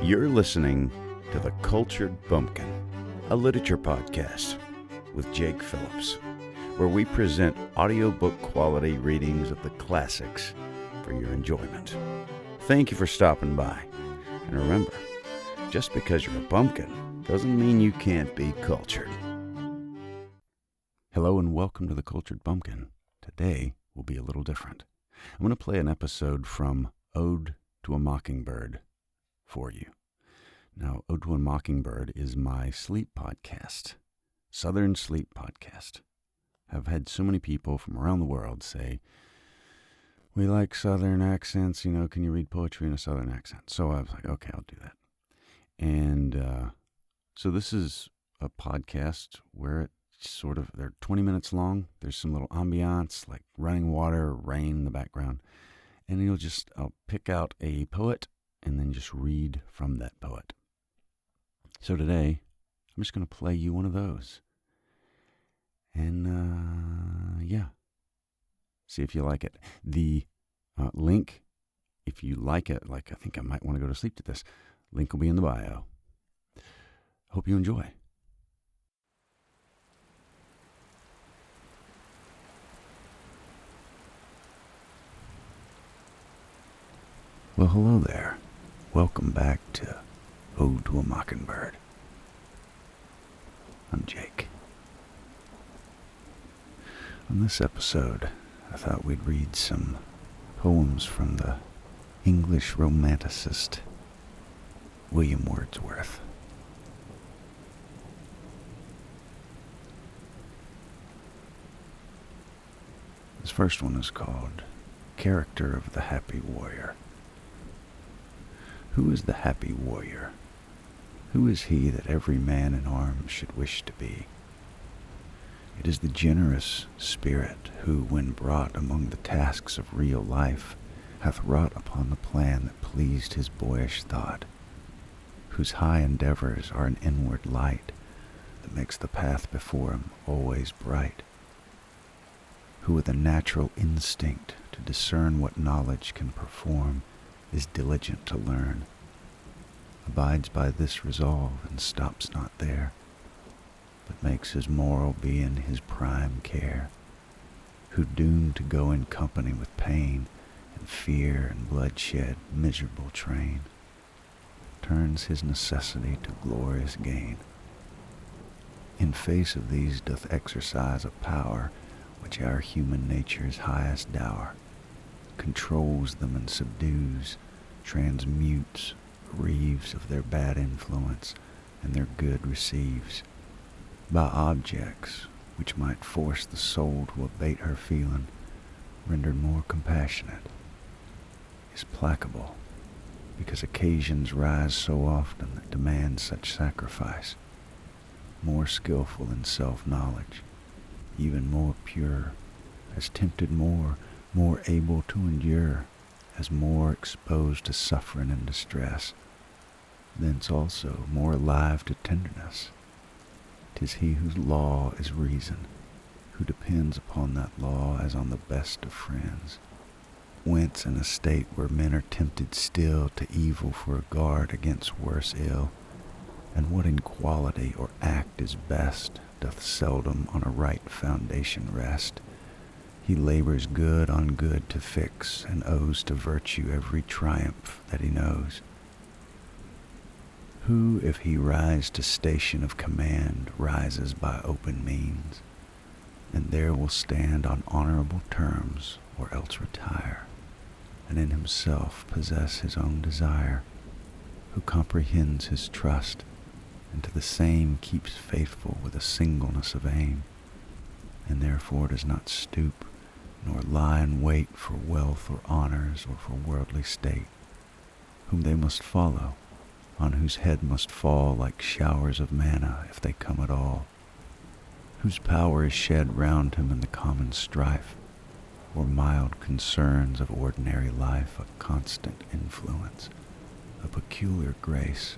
You're listening to The Cultured Bumpkin, a literature podcast with Jake Phillips, where we present audiobook quality readings of the classics for your enjoyment. Thank you for stopping by. And remember, just because you're a bumpkin doesn't mean you can't be cultured. Hello and welcome to The Cultured Bumpkin. Today will be a little different. I'm going to play an episode from Ode to a Mockingbird for you. Now, Ode to a Mockingbird is my sleep podcast, Southern Sleep Podcast. I've had so many people from around the world say, we like Southern accents, can you read poetry in a Southern accent? So I was like, okay, I'll do that. And so this is a podcast where they're 20 minutes long. There's some little ambiance, like running water, or rain in the background. And I'll pick out a poet and then just read from that poet. So today, I'm just going to play you one of those. And, see if you like it. The link, if you like it, I think I might want to go to sleep to this, link will be in the bio. Hope you enjoy. Well, hello there. Welcome back to Ode to a Mockingbird. I'm Jake. On this episode, I thought we'd read some poems from the English romanticist William Wordsworth. This first one is called Character of the Happy Warrior. Who is the happy warrior? Who is he that every man in arms should wish to be? It is the generous spirit who, when brought among the tasks of real life, hath wrought upon the plan that pleased his boyish thought, whose high endeavors are an inward light that makes the path before him always bright, who with a natural instinct to discern what knowledge can perform is diligent to learn, abides by this resolve and stops not there, but makes his moral being his prime care, who doomed to go in company with pain and fear and bloodshed miserable train, turns his necessity to glorious gain. In face of these doth exercise a power which our human nature's highest dower, controls them and subdues, transmutes, reaves of their bad influence, and their good receives, by objects which might force the soul to abate her feeling, rendered more compassionate, is placable, because occasions rise so often that demand such sacrifice, more skillful in self-knowledge, even more pure, as tempted more able to endure, as more exposed to suffering and distress, thence also more alive to tenderness. 'Tis he whose law is reason, who depends upon that law as on the best of friends, whence in a state where men are tempted still to evil for a guard against worse ill, and what in quality or act is best doth seldom on a right foundation rest, he labors good on good to fix, and owes to virtue every triumph that he knows. Who, if he rise to station of command, rises by open means, and there will stand on honorable terms, or else retire, and in himself possess his own desire, who comprehends his trust, and to the same keeps faithful with a singleness of aim, and therefore does not stoop, nor lie in wait for wealth or honors or for worldly state, whom they must follow, on whose head must fall like showers of manna if they come at all, whose power is shed round him in the common strife, or mild concerns of ordinary life, a constant influence, a peculiar grace,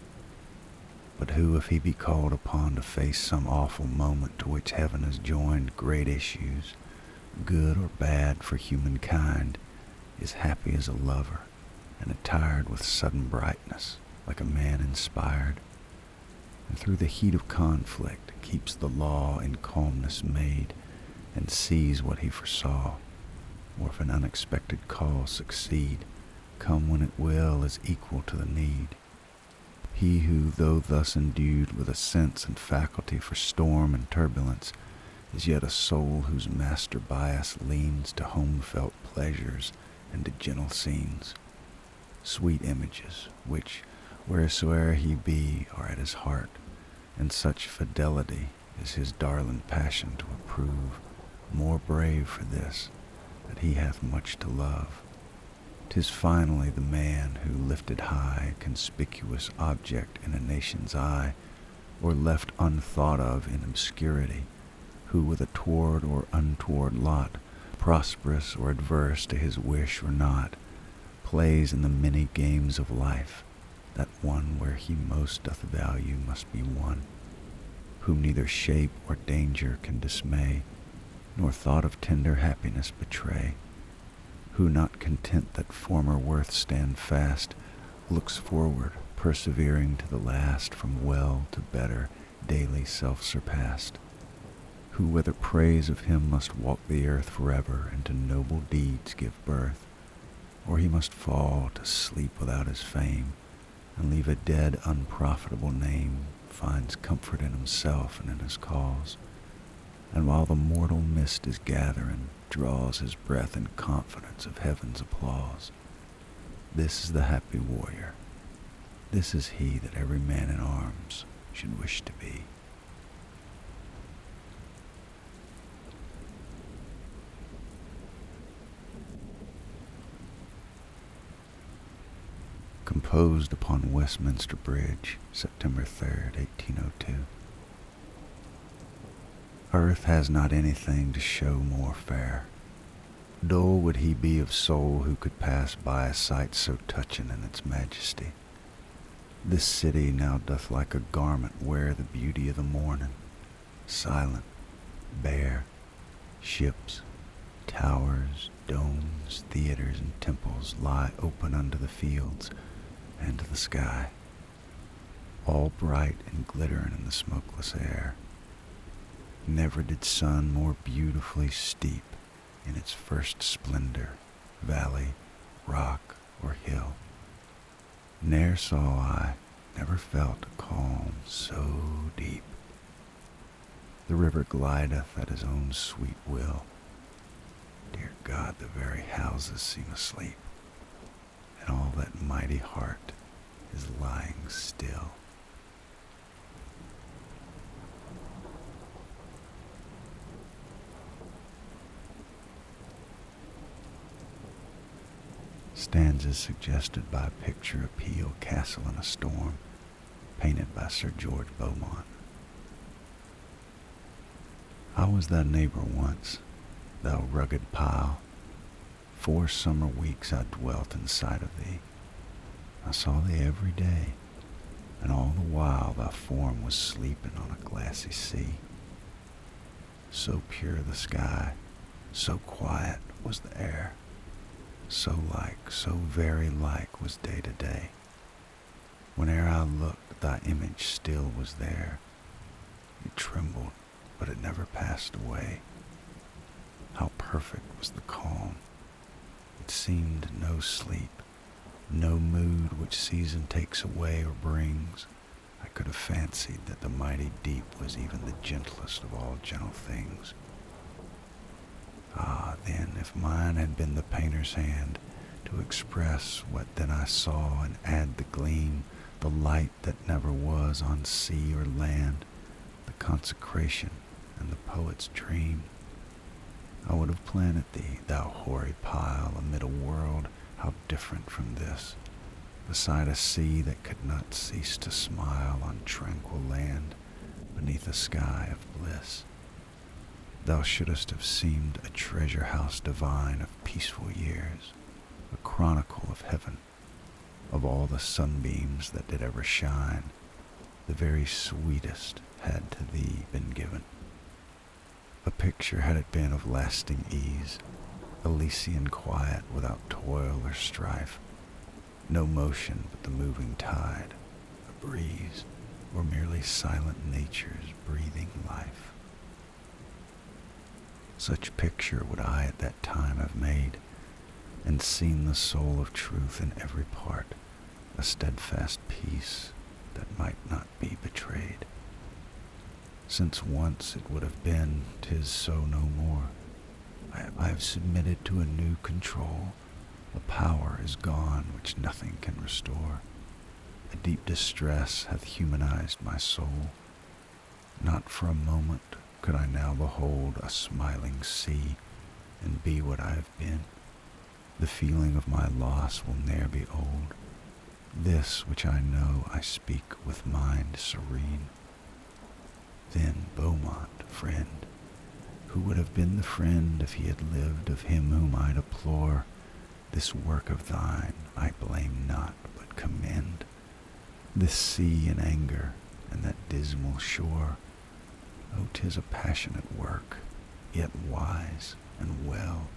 but who, if he be called upon to face some awful moment to which heaven has joined great issues, good or bad for humankind, is happy as a lover, and attired with sudden brightness, like a man inspired, and through the heat of conflict keeps the law in calmness made, and sees what he foresaw, or if an unexpected call succeed, come when it will, is equal to the need. He who, though thus endued with a sense and faculty for storm and turbulence, is yet a soul whose master bias leans to home-felt pleasures and to gentle scenes, sweet images, which, wheresoe'er he be, are at his heart, and such fidelity is his darling passion to approve, more brave for this, that he hath much to love. 'Tis finally the man who, lifted high, conspicuous object in a nation's eye, or left unthought of in obscurity, who with a toward or untoward lot, prosperous or adverse to his wish or not, plays in the many games of life, that one where he most doth value must be won, whom neither shape or danger can dismay, nor thought of tender happiness betray, who, not content that former worth stand fast, looks forward, persevering to the last, from well to better, daily self-surpassed, who, whether praise of him must walk the earth forever, and to noble deeds give birth, or he must fall to sleep without his fame, and leave a dead, unprofitable name, finds comfort in himself and in his cause, and while the mortal mist is gathering, draws his breath in confidence of heaven's applause. This is the happy warrior. This is he that every man in arms should wish to be. Composed upon Westminster Bridge, September 3rd, 1802. Earth has not anything to show more fair. Dull would he be of soul who could pass by a sight so touching in its majesty. This city now doth like a garment wear the beauty of the morning, silent, bare, ships, towers, domes, theaters, and temples lie open unto the fields and to the sky, all bright and glittering in the smokeless air. Never did sun more beautifully steep in its first splendor valley, rock, or hill. Ne'er saw I, never felt a calm so deep. The river glideth at his own sweet will. Dear God, the very houses seem asleep, and all that mighty heart is lying still. Stanzas suggested by a picture of Peel Castle in a Storm, painted by Sir George Beaumont. I was thy neighbor once, thou rugged pile. 4 summer weeks I dwelt in sight of thee. I saw thee every day, and all the while thy form was sleeping on a glassy sea. So pure the sky, so quiet was the air, so like, so very like was day to day. Whene'er I looked, thy image still was there. It trembled, but it never passed away. How perfect was the calm! It seemed no sleep, no mood which season takes away or brings. I could have fancied that the mighty deep was even the gentlest of all gentle things. Ah, then, if mine had been the painter's hand to express what then I saw and add the gleam, the light that never was on sea or land, the consecration and the poet's dream, I would have planted thee, thou hoary pile, amid a world how different from this, beside a sea that could not cease to smile on tranquil land, beneath a sky of bliss. Thou shouldst have seemed a treasure house divine of peaceful years, a chronicle of heaven, of all the sunbeams that did ever shine, the very sweetest had to thee been given. A picture had it been of lasting ease, Elysian quiet without toil or strife, no motion but the moving tide, a breeze, or merely silent nature's breathing life. Such picture would I at that time have made, and seen the soul of truth in every part, a steadfast peace that might not be betrayed. Since once it would have been, 'tis so no more. I have submitted to a new control. A power is gone which nothing can restore. A deep distress hath humanized my soul. Not for a moment could I now behold a smiling sea and be what I have been. The feeling of my loss will ne'er be old. This which I know I speak with mind serene. Then Beaumont, friend, who would have been the friend if he had lived of him whom I deplore, this work of thine I blame not but commend. This sea in anger and that dismal shore, oh, 'tis a passionate work, yet wise and well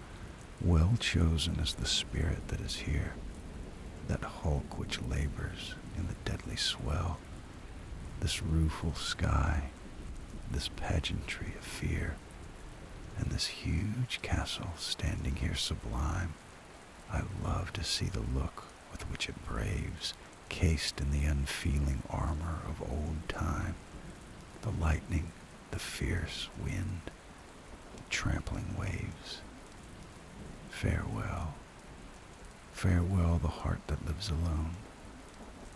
chosen is the spirit that is here, that hulk which labors in the deadly swell, this rueful sky, this pageantry of fear, and this huge castle standing here sublime. I love to see the look with which it braves, cased in the unfeeling armor of old time, the lightning, the fierce wind, the trampling waves. Farewell, farewell the heart that lives alone,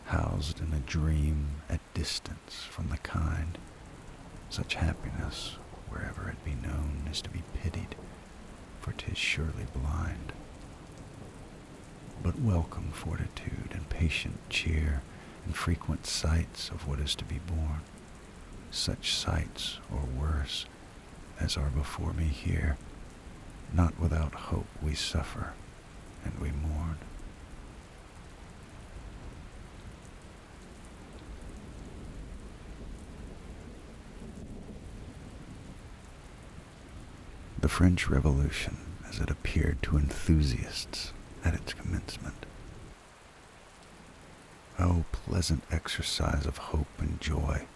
housed in a dream at distance from the kind. Such happiness, wherever it be known, is to be pitied, for 'tis surely blind. But welcome fortitude and patient cheer, and frequent sights of what is to be born, such sights, or worse, as are before me here. Not without hope we suffer, and we mourn. The French Revolution, as it appeared to enthusiasts at its commencement. Oh, pleasant exercise of hope and joy!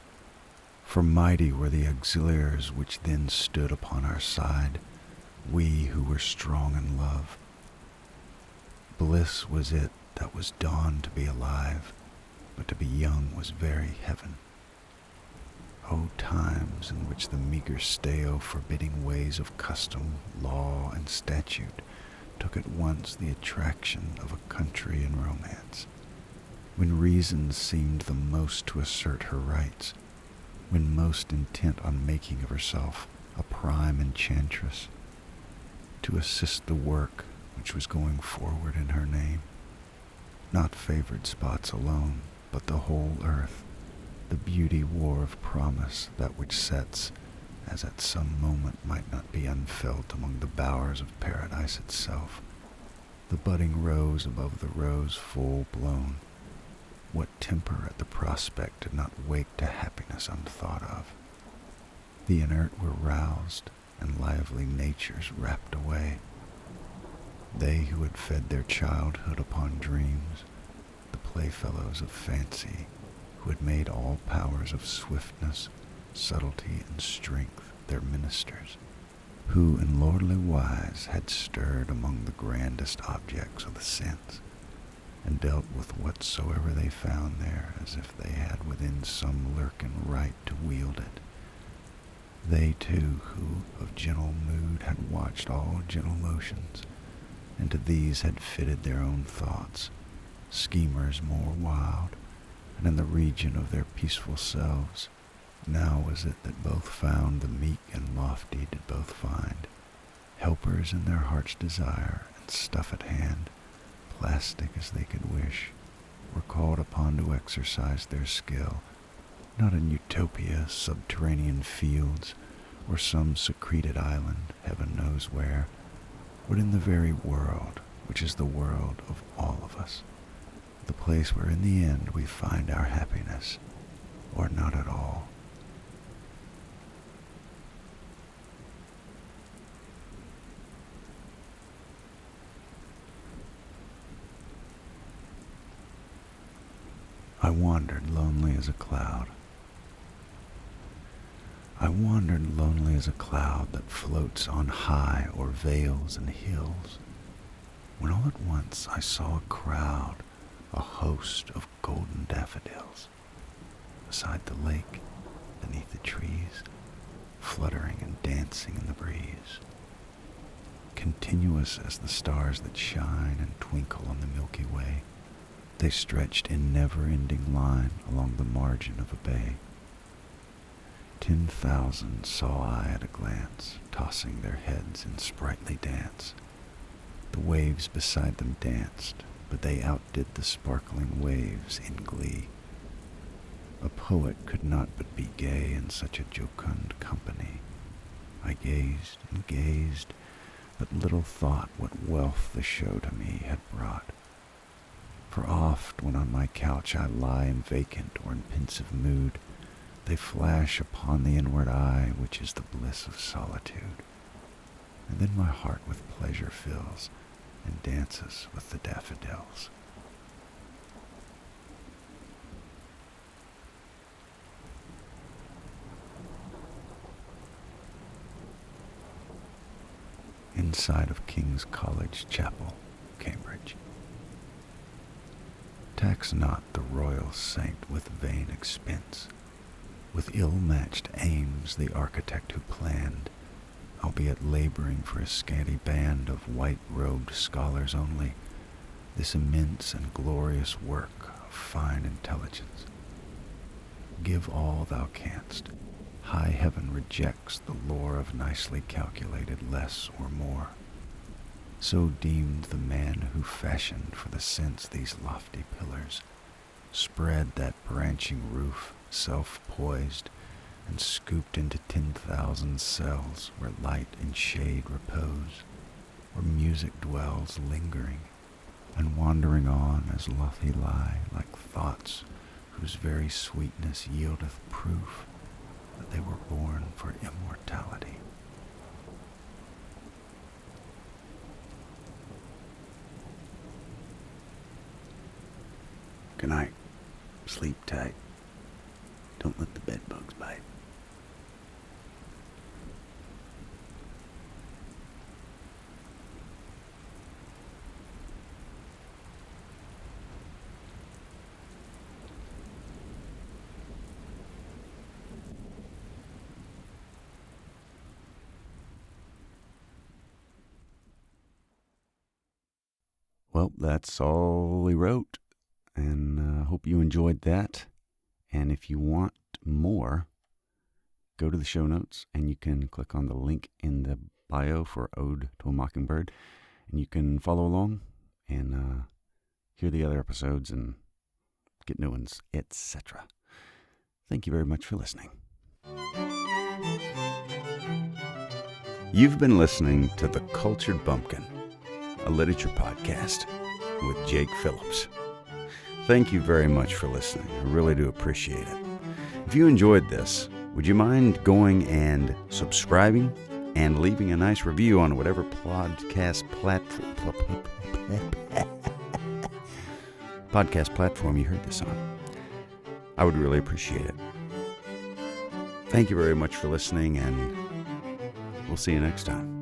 For mighty were the auxiliaries which then stood upon our side, we who were strong in love. Bliss was it that was dawn to be alive, but to be young was very heaven. O times in which the meager stale forbidding ways of custom, law, and statute took at once the attraction of a country and romance, when reason seemed the most to assert her rights, when most intent on making of herself a prime enchantress, to assist the work which was going forward in her name, not favored spots alone, but the whole earth, the beauty war of promise, that which sets, as at some moment might not be unfelt among the bowers of paradise itself, the budding rose above the rose full blown. What temper at the prospect did not wake to happiness unthought of? The inert were roused, and lively natures rapt away. They who had fed their childhood upon dreams, the playfellows of fancy, who had made all powers of swiftness, subtlety, and strength their ministers, who in lordly wise had stirred among the grandest objects of the sense, and dealt with whatsoever they found there as if they had within some lurking right to wield it. They too, who of gentle mood had watched all gentle motions, and to these had fitted their own thoughts, schemers more wild, and in the region of their peaceful selves. Now was it that both found, the meek and lofty did both find, helpers in their heart's desire, and stuff at hand, plastic as they could wish, were called upon to exercise their skill, not in utopia, subterranean fields, or some secreted island, heaven knows where, but in the very world, which is the world of all of us, the place where in the end we find our happiness, or not at all. I wandered lonely as a cloud. I wandered lonely as a cloud that floats on high o'er vales and hills, when all at once I saw a crowd, a host of golden daffodils, beside the lake, beneath the trees, fluttering and dancing in the breeze. Continuous as the stars that shine and twinkle on the Milky Way, they stretched in never-ending line along the margin of a bay. 10,000 saw I at a glance, tossing their heads in sprightly dance. The waves beside them danced, but they outdid the sparkling waves in glee. A poet could not but be gay in such a jocund company. I gazed and gazed, but little thought what wealth the show to me had brought. For oft, when on my couch I lie in vacant or in pensive mood, they flash upon the inward eye, which is the bliss of solitude. And then my heart with pleasure fills, and dances with the daffodils. Inside of King's College Chapel, Cambridge. Tax not the royal saint with vain expense, with ill-matched aims the architect who planned, albeit laboring for a scanty band of white-robed scholars only, this immense and glorious work of fine intelligence. Give all thou canst. High heaven rejects the lore of nicely calculated less or more. So deemed the man who fashioned for the sense these lofty pillars, spread that branching roof, self-poised, and scooped into 10,000 cells where light and shade repose, where music dwells lingering, and wandering on as doth he lie, like thoughts whose very sweetness yieldeth proof that they were born for immortality. Good night. Sleep tight. Don't let the bed bugs bite. Well, that's all he wrote, and I hope you enjoyed that. And if you want more, go to the show notes, and you can click on the link in the bio for Ode to a Mockingbird, and you can follow along and hear the other episodes and get new ones, etc. Thank you very much for listening. You've been listening to The Cultured Bumpkin, a literature podcast with Jake Phillips. Thank you very much for listening. I really do appreciate it. If you enjoyed this, would you mind going and subscribing and leaving a nice review on whatever podcast platform you heard this on? I would really appreciate it. Thank you very much for listening, and we'll see you next time.